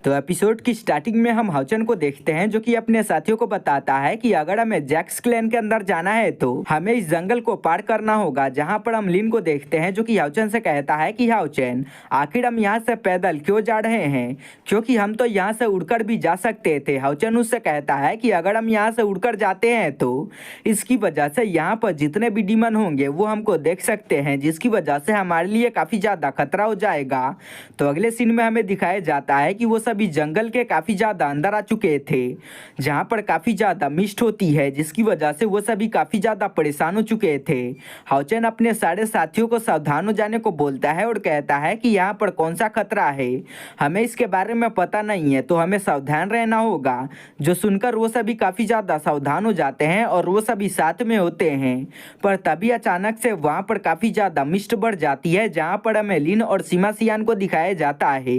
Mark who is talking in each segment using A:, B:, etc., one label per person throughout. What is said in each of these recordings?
A: तो एपिसोड की स्टार्टिंग में हम हाउचन को देखते हैं जो कि अपने साथियों को बताता है कि अगर हमें जैक्स क्लैन के अंदर जाना है तो हमें इस जंगल को पार करना होगा। जहां पर हम लिन को देखते हैं जो कि हाउचन से कहता है कि हाउचन, आखिर हम यहाँ से पैदल क्यों जा रहे हैं, क्योंकि हम तो यहाँ से उड़कर भी जा सकते थे। हाउचन उससे कहता है कि अगर हम यहाँ से उड़कर जाते हैं तो इसकी वजह से यहाँ पर जितने भी डीमन होंगे वो हमको देख सकते हैं, जिसकी वजह से हमारे लिए काफ़ी ज़्यादा खतरा हो जाएगा। तो अगले सीन में हमें दिखाया जाता है कि वो सभी जंगल के काफ़ी ज़्यादा अंदर आ चुके थे, जहाँ पर काफ़ी ज़्यादा मिस्ट होती है, जिसकी वजह से वो सभी काफ़ी ज़्यादा परेशान हो चुके थे। हाउचन अपने सारे साथियों को सावधान हो जाने को बोलता है और कहता है कि यहाँ पर कौन सा खतरा है, हमें इसके बारे में पता नहीं है, तो हमें सावधान रहना होगा। जो सुनकर वो सभी काफ़ी ज़्यादा सावधान हो जाते हैं और वो सभी साथ में होते हैं। पर तभी अचानक से वहाँ पर काफ़ी ज़्यादा मिस्ट बढ़ जाती है, जहाँ पर हमें लिन और सीमा सियान को दिखाया जाता है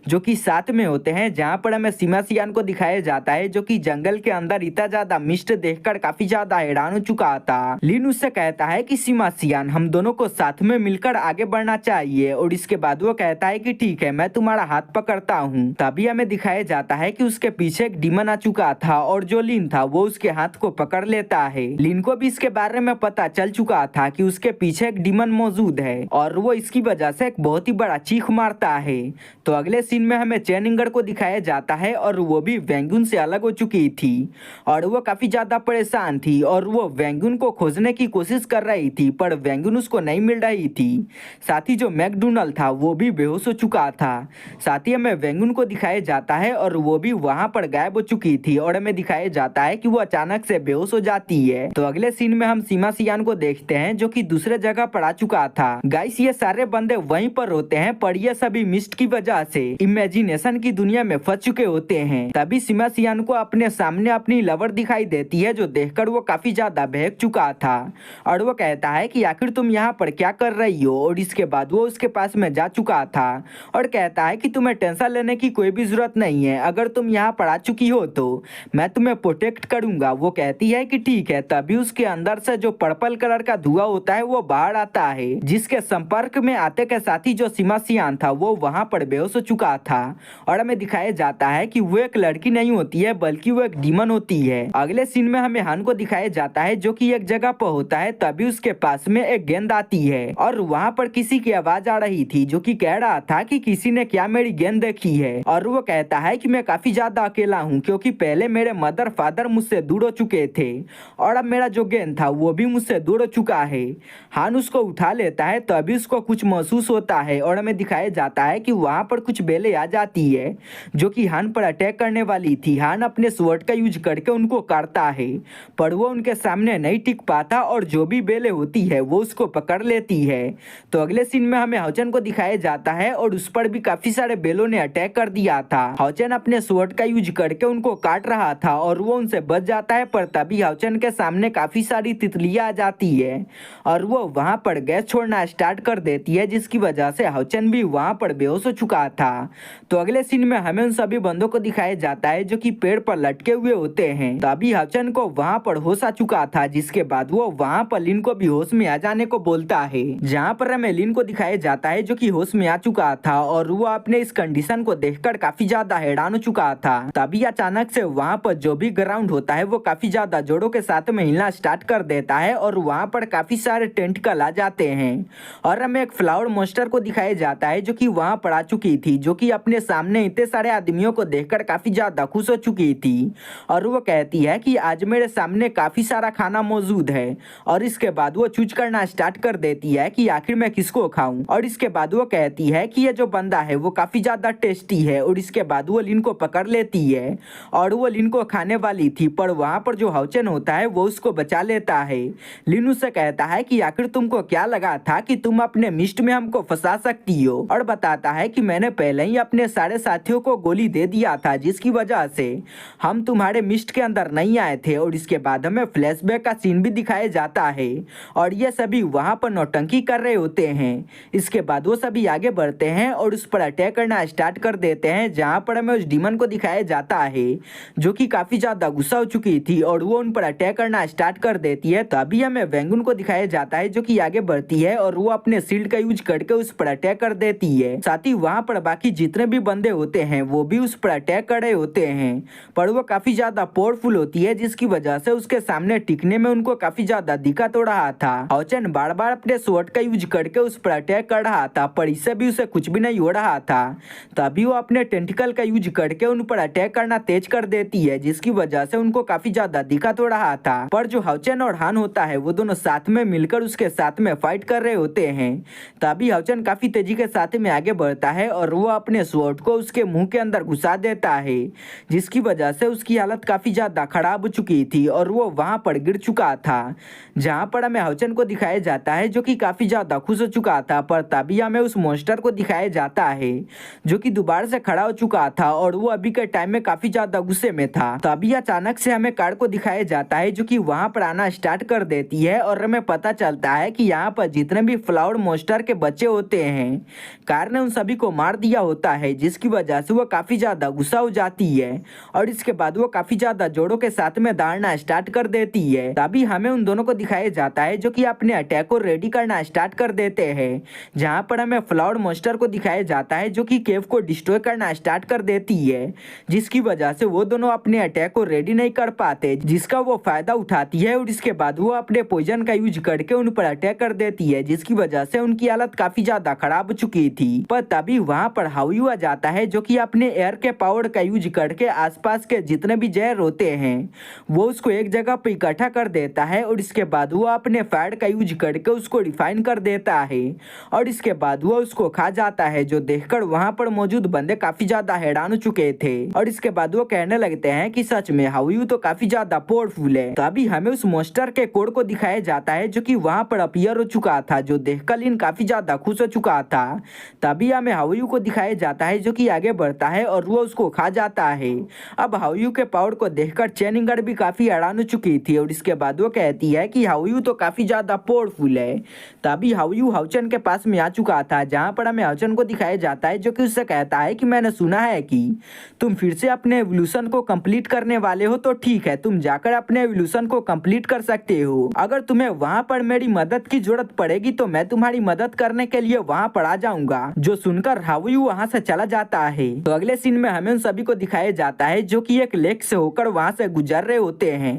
A: जो कि साथ में होते हैं। जहाँ पर हमें सीमा सियान को दिखाया जाता है जो कि जंगल के अंदर इतना ज़्यादा मिस्ट देखकर काफ़ी ज़्यादा हैरान हो चुका था। लिन उससे कहता है कि सीमा सियान, हम दोनों को साथ में मिलकर आगे बढ़ना चाहिए, और इसके बाद वो कहता है कि ठीक है, मैं तुम्हारा हाथ पकड़ता हूँ। तभी हमें दिखाया जाता है कि उसके पीछे एक डीमन आ चुका था और जो लिन था वो उसके हाथ को पकड़ लेता है। लिन को भी इसके बारे में पता चल चुका था कि उसके पीछे एक डीमन मौजूद है और वो इसकी वजह से एक बहुत ही बड़ा चीख मारता है। तो अगले सीन में हमें चेनिंगर को दिखाया जाता है और वो भी वेंगुन से अलग हो चुकी थी और वो काफी ज्यादा परेशान थी और वो वेंगुन को खोजने की कोशिश कर रही थी, पर वेंगुन उसको नहीं मिल रही थी। साथ ही जो मैकडोनल्ड था वो भी बेहोश हो चुका था। साथ ही हमें वेंगुन को दिखाया जाता है और वो भी वहां पर गायब हो चुकी थी और हमें दिखाया जाता है कि वो अचानक से बेहोश हो जाती है। तो अगले सीन में हम सीमा सियान को देखते हैं जो कि दूसरे जगह पर आ चुका था। गाइस, ये सारे बंदे वहीं पर होते हैं, पर ये सभी मिस्ट की वजह से इमेजिनेशन की दुनिया में फंस चुके होते हैं। तभी सीमा सियान को अपने सामने अपनी लवर दिखाई देती है, जो देखकर वो काफी ज्यादा बहक चुका था और वो कहता है कि आखिर तुम यहाँ पर क्या कर रही हो, और इसके बाद वो उसके पास में जा चुका था और कहता है कि तुम्हें टेंशन लेने की कोई भी जरूरत नहीं है, अगर तुम यहाँ पर आ चुकी हो तो मैं तुम्हें प्रोटेक्ट करूंगा। वो कहती है कि ठीक है। तभी उसके अंदर से जो पर्पल कलर का धुआं होता है वो बाहर आता है, जिसके संपर्क में आते के साथ ही जो सीमा सियान था वो वहां पर बेहोश हो चुका था और हमें दिखाया जाता है कि वो एक लड़की नहीं होती है बल्कि वो एक डीमन होती है। अगले सीन में हमें हान को दिखाया जाता है जो कि एक जगह पर होता है। तभी उसके पास में एक गेंद आती है और वहां पर किसी की आवाज आ रही थी जो कि कह रहा था कि किसी ने क्या मेरी गेंद देखी है, और वो कहता है कि मैं काफी ज्यादा अकेला हूँ, क्योंकि पहले मेरे मदर फादर मुझसे दूर हो चुके थे और अब मेरा जो गेंद था वो भी मुझसे दूर हो चुका है। हान उसको उठा लेता है, तभी उसको कुछ महसूस होता है और हमें दिखाया जाता है कि वहां पर कुछ बेले आ जाती है जो कि हान पर अटैक करने वाली थी। हान अपने स्वॉर्ड का यूज करके उनको काटता है, पर वो उनके सामने नहीं टिक पाता और जो भी बेले होती है वो उसको पकड़ लेती है। तो अगले सीन में हमें हाउचन को दिखाया जाता है और उस पर भी काफी सारे बेलों ने अटैक कर दिया था। हाउचन अपने स्वॉर्ड का यूज करके उनको काट रहा था और वो उनसे बच जाता है, पर तभी हाउचन के सामने काफी सारी तितलियां आ जाती है और वो वहां पर गैस छोड़ना स्टार्ट कर देती है, जिसकी वजह से हाउचन भी वहां पर बेहोश हो चुका था। तो अगले सीन में हमें उन सभी बंदों को दिखाया जाता है जो कि पेड़ पर लटके हुए होते हैं। तभी हाउचन को वहां पर होश आ चुका था, जिसके बाद वो वहां पर लिन को भी होश में आ जाने को बोलता है। जहां पर हमें लिन को दिखाया जाता है जो कि होश में आ चुका था और वो अपने इस कंडीशन को देखकर काफी ज्यादा हैरान हो चुका था। तभी अचानक से वहां पर जो भी ग्राउंड होता है वो काफी ज्यादा जोरों के साथ में हिलना स्टार्ट कर देता है और वहां पर काफी सारे टेंटिकल आ जाते हैं और हमें एक फ्लावर मॉन्स्टर को दिखाया जाता है जो कि वहां पर आ चुकी थी, जो कि अपने सामने इतने सारे आदमियों को देखकर काफी ज्यादा खुश हो चुकी थी और वो कहती है कि आज मेरे सामने काफी सारा खाना मौजूद है, और इसके बाद वो चूज करना स्टार्ट कर देती है कि आखिर मैं किसको खाऊं। और इसके बाद वो कहती है कि ये जो बंदा है वो काफी ज्यादा टेस्टी है, और इसके बाद वो लिन को पकड़ लेती है और वो लिन को खाने वाली थी, पर वहां पर जो हाउचन होता है वो उसको बचा लेता है। लिन उससे कहता है कि आखिर तुमको क्या लगा था कि तुम अपने मिस्ट में हमको फंसा सकती हो, और बताता है कि मैंने पहले ही अपने सारे साथियों को गोली दे दिया था, जिसकी वजह से हम तुम्हारे मिस्ट के अंदर नहीं आए थे। और इसके बाद हमें फ्लैशबैक का सीन भी दिखाया जाता है और ये सभी वहां पर नौटंकी कर रहे होते हैं। इसके बाद वो सभी आगे बढ़ते हैं और उस पर अटैक करना स्टार्ट कर देते हैं, जहां पर हमें उस डीमन को दिखाया जाता है जो कि काफी ज्यादा गुस्सा हो चुकी थी और वो उन पर अटैक करना स्टार्ट कर देती है। तभी हमें वेंगुन को दिखाया जाता है जो कि आगे बढ़ती है और वो अपने शील्ड का यूज करके उस पर अटैक कर देती है। साथ ही वहां पर बाकी जितने भी बंदे होते होते हैं वो भी उस पर अटैक कर रहे होते हैं, पर वो काफ़ी ज़्यादा पावरफुल होती है जिसकी वजह से उसके सामने टिकने में उनको काफ़ी ज़्यादा दिक्कत हो रहा था। हाउचेन बार बार अपने स्वॉर्ड का यूज करके उस पर अटैक कर रहा था, पर इससे भी उसे कुछ भी नहीं हो रहा था। तभी वो अपने टेंटिकल का यूज करके उन पर अटैक करना तेज कर देती है, जिसकी वजह से उनको काफ़ी ज़्यादा दिक्कत हो रहा था। पर जो हाउचेन और हान होता है वो दोनों साथ में मिलकर उसके साथ में फाइट कर रहे होते हैं। तभी हाउचेन काफ़ी तेजी के साथ में आगे बढ़ता है और वो अपने स्वॉर्ड को उसके मुंह के अंदर घुसा देता है, जिसकी वजह से उसकी हालत काफ़ी ज़्यादा खराब हो चुकी थी और वो वहाँ पर गिर चुका था। जहाँ पर हमें हाउचेन को दिखाया जाता है जो कि काफ़ी ज़्यादा खुश हो चुका था, पर तभी हमें उस मॉन्स्टर को दिखाया जाता है जो कि दोबारा से खड़ा हो चुका था और वो अभी के टाइम में काफ़ी ज़्यादा गुस्से में था। तभी अचानक से हमें कार को दिखाया जाता है जो कि वहाँ पर आना स्टार्ट कर देती है और हमें पता चलता है कि यहाँ पर जितने भी फ्लावर मॉन्स्टर के बच्चे होते हैं कार ने उन सभी को मार दिया होता है, जिसकी वजह से वो काफ़ी ज़्यादा गुस्सा हो जाती है और इसके बाद वो काफ़ी ज़्यादा जोरों के साथ में दौड़ना स्टार्ट कर देती है। तभी हमें उन दोनों को दिखाया जाता है जो कि अपने अटैक को रेडी करना स्टार्ट कर देते हैं। जहाँ पर हमें फ्लावर मॉन्स्टर को दिखाया जाता है जो कि केव को डिस्ट्रॉय करना स्टार्ट कर देती है, जिसकी वजह से वो दोनों अपने अटैक को रेडी नहीं कर पाते, जिसका वो फायदा उठाती है और इसके बाद वो अपने पॉइजन का यूज करके उन पर अटैक कर देती है, जिसकी वजह से उनकी हालत काफी ज्यादा खराब हो चुकी थी। पर तभी वहाँ पर हाउयू आ जाता है जो कि अपने एयर के पावर का यूज करके आसपास के जितने भी जहर होते हैं वो उसको एक जगह पे इकट्ठा कर देता है और इसके बाद वो अपने फायर का यूज करके उसको रिफाइन कर देता है और इसके बाद वो उसको खा जाता है, जो देखकर वहाँ पर मौजूद बंदे काफी ज्यादा हैरान हो चुके थे और इसके बाद वो कहने लगते हैं कि सच में हाउयू तो काफी ज्यादा पावरफुल है। तभी हमें उस मॉन्स्टर के कोड को दिखाया जाता है जो कि वहाँ पर अपीयर हो चुका था, जो देखकर लिन काफी ज्यादा खुश हो चुका था। तभी हमें हाउयू को दिखाया जाता है जो कि आगे बढ़ता है और वो उसको खा जाता है। अब हाउयू के पावर को देखकर चेनिंगर भी काफी हैरान हो चुकी थी और इसके बाद वो कहती है कि हाउयू तो काफी ज्यादा पावरफुल है। तभी हाउयू हाउचेन के पास में आ चुका था, जहाँ पर हमें हाउचेन को दिखाया जाता है जो कि उससे कहता है कि मैंने सुना है कि तुम फिर से अपने एवोल्यूशन को कंप्लीट करने वाले हो, तो ठीक है, तुम जाकर अपने एवोल्यूशन को कंप्लीट कर सकते हो। अगर तुम्हें वहाँ पर मेरी मदद की जरूरत पड़ेगी तो मैं तुम्हारी मदद करने के लिए वहाँ पर आ जाऊंगा। जो सुनकर हाउयू वहाँ से चला जाता है। तो अगले सीन में हमें उन सभी को दिखाया जाता है जो कि एक लेक से होकर वहाँ से गुजर रहे होते हैं।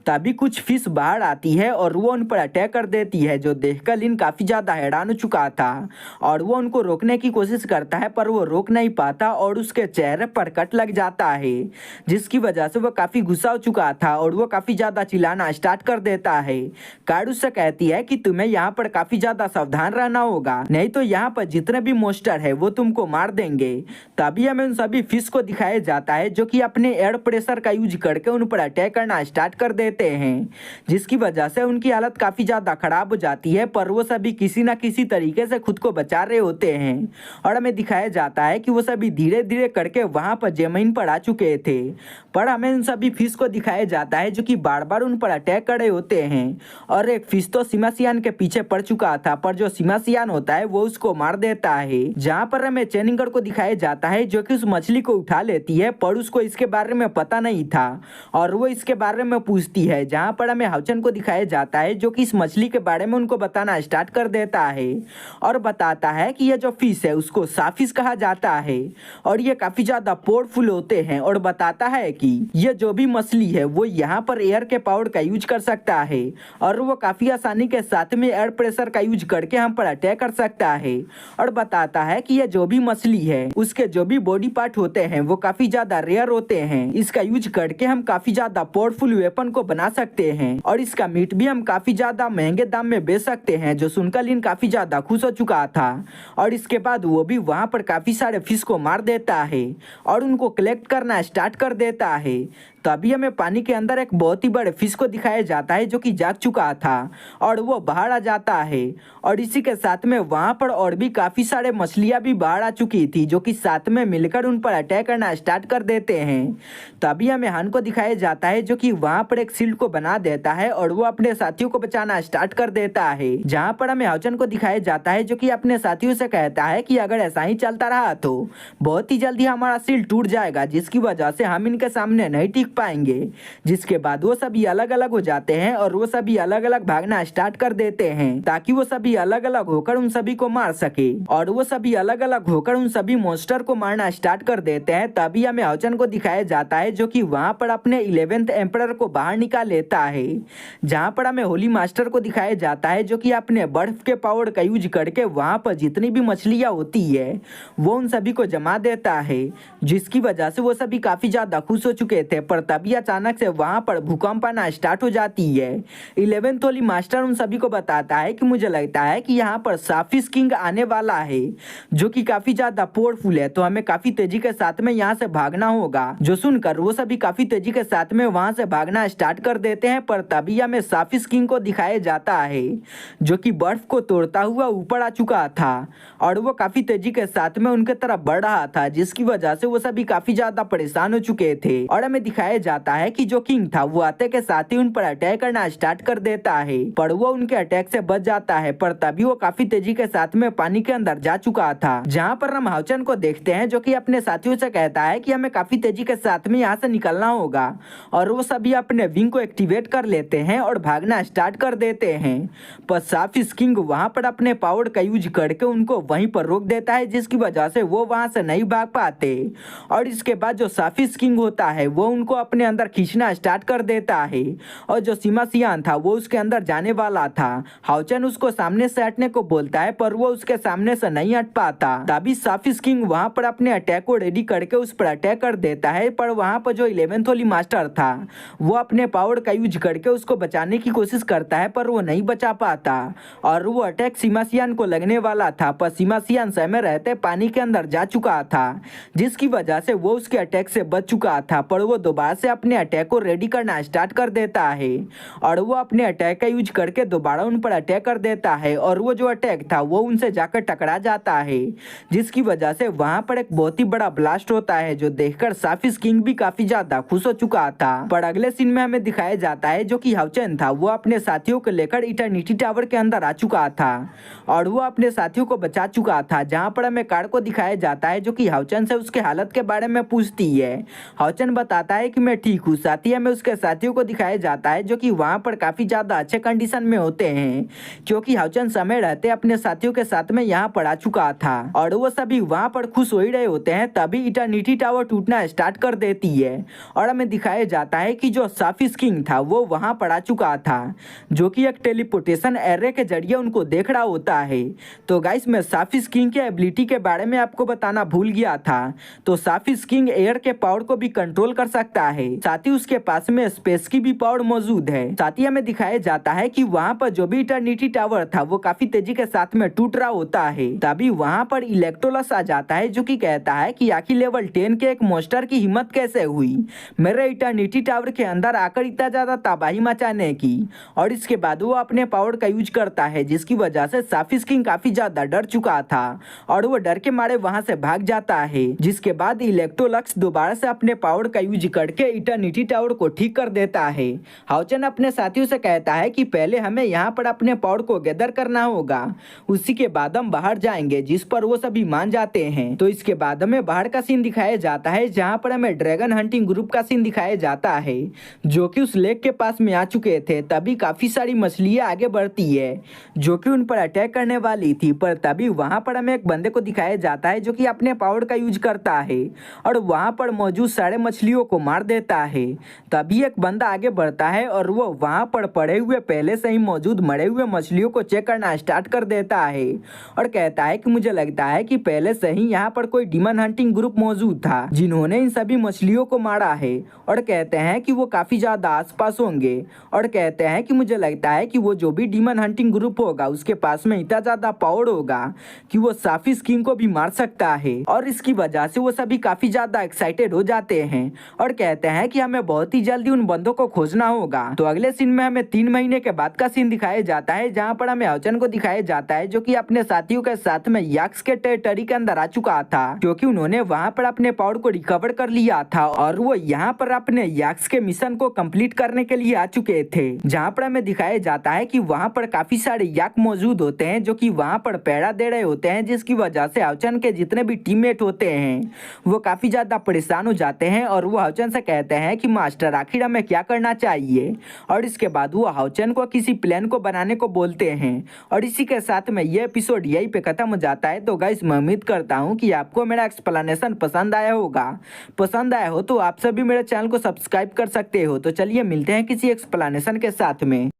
A: तभी कुछ फिश बाहर आती है और वो उन पर अटैक कर देती है, जो देखकर लिन काफी ज्यादा हैरान हो चुका था और वो उनको रोकने की कोशिश करता है, पर वो रोक नहीं पाता और उसके चेहरे पर कट लग जाता है, जिसकी वजह से वो काफी गुस्सा हो चुका था और वो काफी ज्यादा चिल्लाना स्टार्ट कर देता है। कार्ड उससे कहती है कि तुम्हें यहाँ पर काफी ज्यादा सावधान रहना होगा, नहीं तो यहाँ पर जितने भी मॉन्स्टर है वो तुमको मार देंगे। तभी हमें उन सभी फिश को दिखाया जाता है जो कि अपने एयर प्रेशर का यूज करके उन पर अटैक करना स्टार्ट कर देते हैं, जिसकी वजह से उनकी हालत काफी ज्यादा खराब हो जाती है, पर वो सभी किसी ना किसी तरीके से खुद को बचा रहे होते हैं और हमें दिखाया जाता है कि वो सभी धीरे धीरे करके वहां पर जमीन पर आ चुके थे। पर हमें उन सभी फिश को दिखाया जाता है जो कि बार बार उन पर अटैक कर रहे होते हैं और एक फिश तो सिमासियान के पीछे पड़ चुका था, पर जो सिमासियान होता है वो उसको मार देता है। जहाँ पर हमें चेनिंगर को दिखाया जाता है जो कि उस मछली को उठा लेती है, पर उसको इसके बारे में पता नहीं था और वो इसके बारे में पूछती है। जहाँ पर हमें हाउचेन को दिखाया जाता है जो कि इस मछली के बारे में उनको बताना स्टार्ट कर देता है और बताता है कि ये जो फिश है उसको साफिश कहा जाता है और ये काफी ज्यादा पावरफुल होते हैं और बताता है कि ये जो भी मछली है वो यहाँ पर एयर के पावर का यूज कर सकता है और वो काफी आसानी के साथ में एयर प्रेशर का यूज करके हम पर अटैक कर सकता है और बताता है कि ये जो भी मछली है उसके जो भी बॉडी पार्ट होते हैं वो काफी ज्यादा रेयर होते हैं। इसका यूज करके हम काफी ज्यादा पावरफुल वेपन को बना सकते हैं और इसका मीट भी हम काफी ज्यादा महंगे दाम में बेच सकते हैं। जो सुनकर लिन काफी ज्यादा खुश हो चुका था और इसके बाद वो भी वहाँ पर काफी सारे फिश को मार देता है और उनको कलेक्ट करना स्टार्ट कर देता है। तभी हमें पानी के अंदर एक बहुत ही बड़े फिश को दिखाया जाता है जो कि जाग चुका था और वो बाहर आ जाता है और इसी के साथ में वहाँ पर और भी काफी सारे मछलियाँ भी बाहर आ चुकी थी जो कि साथ में मिलकर उन पर अटैक करना स्टार्ट कर देते हैं। तभी हमें हान को दिखाया जाता है जो कि वहाँ पर एक शील्ड को बना देता है और वो अपने साथियों को बचाना स्टार्ट कर देता है। जहाँ पर हमें हाउचेन को दिखाया जाता है जो कि अपने साथियों से कहता है कि अगर ऐसा ही चलता रहा तो बहुत ही जल्दी हमारा शील्ड टूट जाएगा, जिसकी वजह से हम इनके सामने नहीं टिक पाएंगे। जिसके बाद वो सभी अलग अलग हो जाते हैं और वो सभी अलग अलग भागना स्टार्ट कर देते हैं ताकि वो सभी अलग अलग होकर उन सभी को मार सके। और वो सभी अलग अलग होकर उन सभी मॉन्स्टर को मारना स्टार्ट कर देते हैं। तभी हमें हाउचन को दिखाया जाता है जो कि वहां पर अपने 11th एम्परर को बाहर निकाल लेता है। जहां पर हमें होली मास्टर को दिखाया जाता है जो कि अपने बर्फ के पावर का यूज करके वहां पर जितनी भी मछलियां होती है वो उन सभी को जमा देता है, जिसकी वजह से वो सभी काफी ज्यादा खुश हो चुके थे। पर तभी अचानक से वहां पर भूकंप आना स्टार्ट हो जाती है। 11th होली मास्टर उन सभी को बताता है कि मुझे लगता है कि यहाँ पर साफिस किंग आने वाला है जो कि काफी ज्यादा पावरफुल है, तो हमें काफी तेजी के साथ में यहाँ से भागना होगा। जो सुनकर वो सभी काफी तेजी के साथ में वहां से भागना स्टार्ट कर देते हैं। पर तभी हमें साफिस किंग को दिखाया जाता है जो कि बर्फ को तोड़ता हुआ ऊपर आ चुका था और वो काफी तेजी के साथ में उनके तरफ बढ़ रहा था, जिसकी वजह से वो सभी काफी ज्यादा परेशान हो चुके थे। और हमें दिखाया जाता है कि जो किंग था वो आते के साथ ही उन पर अटैक करना स्टार्ट कर देता है, पर वो उनके अटैक से बच जाता है। पर तभी वो काफी तेजी के साथ में पानी के अंदर जा चुका था, जहाँ पर हम हाउचन को देखते हैं जो कि अपने साथियों से कहता है कि हमें काफी तेजी के साथ में यहाँ से निकलना होगा। और वो सभी अपने विंग को एक्टिवेट कर लेते हैं और भागना स्टार्ट कर देते हैं। पर साफिस किंग वहां पर अपने पावर का यूज करके उनको वहीं पर रोक देता है, जिसकी वजह से वो वहां से नहीं भाग पाते। और इसके बाद जो साफिस किंग होता है वो उनको अपने अंदर खींचना स्टार्ट कर देता है और जो सीमा सियान था वो उसके अंदर जाने वाला था। हाउचन उसको सामने से हटने को बोलता है पर वो उसके सामने से नहीं हट पाता। तभी साफिस किंग वहां पर अपने अटैक को रेडी करके उस पर अटैक कर देता है, पर वहां पर जो 11th होली मास्टर था वो अपने पावर का यूज करके उसको बचाने की कोशिश करता है, पर वो नहीं बचा पाता और वो अटैक सीमासियान को लगने वाला था। पर सीमासियान समय रहते पानी के अंदर जा चुका था, जिसकी वजह से वो उसके अटैक से बच चुका था। पर वो दोबारा से अपने अटैक को रेडी करना स्टार्ट कर देता है और वो अपने अटैक का यूज करके दोबारा उन पर अटैक कर देता है और वो जो अटैक था वो उनसे जाकर टकरा जाता है, जिसकी वजह से वहां पर एक बहुत ही बड़ा ब्लास्ट होता है जो देखकर साफिस किंग भी काफी ज्यादा खुश हो चुका था। पर अगले सीन में हमें दिखाया जाता है जो कि हाउचन था वो अपने साथियों को लेकर इटर्निटी टावर के अंदर आ चुका था और वो अपने साथियों को बचा चुका था। जहां पर हमें कार्ड को दिखाया जाता है जो कि हाउचन से उसके हालत के बारे में पूछती है। हाउचन बताता है कि मैं ठीक हूँ। साथ ही हमें उसके साथियों को दिखाया जाता है जो कि वहां पर काफी ज्यादा अच्छे कंडीशन में होते हैं, क्योंकि हाउचन समय रहते अपने साथियों के साथ में यहाँ पर आ चुका था और वो सभी वहां पर खुश हो ही रहे होते हैं। तभी इटर्निटी टावर टूटना स्टार्ट कर देती है और हमें दिखाया जाता है कि जो साफिस किंग था वो वहां पर आ चुका था जो कि एक टेलीपोर्टेशन एरे के जरिए उनको देख रहा होता है। तो गाइस मैं साफिस किंग के एबिलिटी के बारे में आपको बताना भूल गया था। तो साफिस किंग एयर के पावर को भी कंट्रोल कर सकता है, साथ ही उसके पास में स्पेस की भी पावर मौजूद है। साथ ही हमें दिखाया जाता है कि वहां पर जो भी इटर्निटी टावर था वो काफी तेजी के साथ में टूट रहा होता है। तभी वहां पर इलेक्ट्रोलस आ जाता है जो कि कहता है कि आखिर लेवल 10 के एक मॉन्स्टर की हिम्मत कैसे हुई मेरे इटर्निटी टावर के अंदर आकर इतना ज्यादा तबाही मचाने की। और इसके बाद वो अपने पावर का यूज करता है, जिसकी वजह से साफिस किंग काफी ज्यादा डर चुका था और वो डर के मारे वहां से भाग जाता है। जिसके बाद इलेक्ट्रोलक्स दोबारा से अपने पावर का यूज करके इटर्निटी टावर को ठीक कर देता है। हाउचन अपने साथियों से कहता है कि पहले हमें यहाँ पर अपने पावर को गैदर करना होगा, उसी के बाद हम बाहर जाएंगे, जिस पर वो सभी मान जाते हैं। तो इसके बाद हमें बाहर का सीन दिखाया जाता है जहाँ पर हमें ड्रैगन हंटिंग ग्रुप का सीन दिखाया जाता है जो कि उस लेक के पास में आ चुके थे। तभी काफी सारी मछलियां आगे बढ़ती है जो कि उन पर अटैक करने वाली थी, पर तभी वहां पर हमें एक बंदे को दिखाया जाता है जो कि अपने पावर का यूज करता है और वहां पर मौजूद सारे मछलियों को मार देता है। तभी एक बंदा आगे बढ़ता है और वो वहां पर पड़े हुए पहले से ही मौजूद मरे हुए मछलियों को चेक करना स्टार्ट कर देता है और कहता है कि मुझे लगता है कि पहले से ही यहाँ पर कोई डीमन हंटिंग ग्रुप मौजूद था जिन्होंने इन सभी मछलियों को मारा है। और कहते हैं कि वो काफी ज्यादा आसपास होंगे और कहते हैं कि मुझे लगता है कि वो जो भी डीमन हंटिंग ग्रुप होगा उसके पास में इतना ज्यादा पावर होगा कि वो साफिस किंग को भी मार सकता है। और इसकी वजह से वो सभी काफी ज्यादा एक्साइटेड हो जाते हैं और कहते हैं कि हमें बहुत ही जल्दी उन बंदों को खोजना होगा। तो अगले सीन में हमें 3 महीने के बाद का सीन दिखाया जाता है जहाँ पर हमें हाउचन को दिखाया जाता है जो कि अपने साथियों के साथ में याक्स के टेरिटरी के अंदर आ चुका था, क्योंकि उन्होंने वहां पर अपने पावर को रिकवर कर लिया था और वो यहाँ पर अपने याक्स के मिशन को कंप्लीट करने के लिए आ चुके थे। जहाँ पर हमें दिखाया जाता है कि वहां पर काफी सारे याक मौजूद होते हैं जो कि वहां पर पहरा दे रहे होते हैं, जिसकी वजह से हाउचन के जितने भी टीममेट होते हैं वो काफी ज्यादा परेशान हो जाते हैं और वो हाउचन से कहते हैं कि मास्टर आखिर हमें क्या करना चाहिए, और इसके बाद वो हाउचेन को किसी प्लान को बनाने को बोलते हैं। और इसी के साथ में ये एपिसोड यहीं पे खत्म हो जाता है। तो गाइस मैं उम्मीद करता हूँ कि आपको मेरा एक्सप्लेनेशन पसंद आया होगा। पसंद आया हो तो आप सभी मेरे चैनल को सब्सक्राइब कर सकते हो। तो चलिए मिलते हैं किसी एक्सप्लेनेशन के साथ में।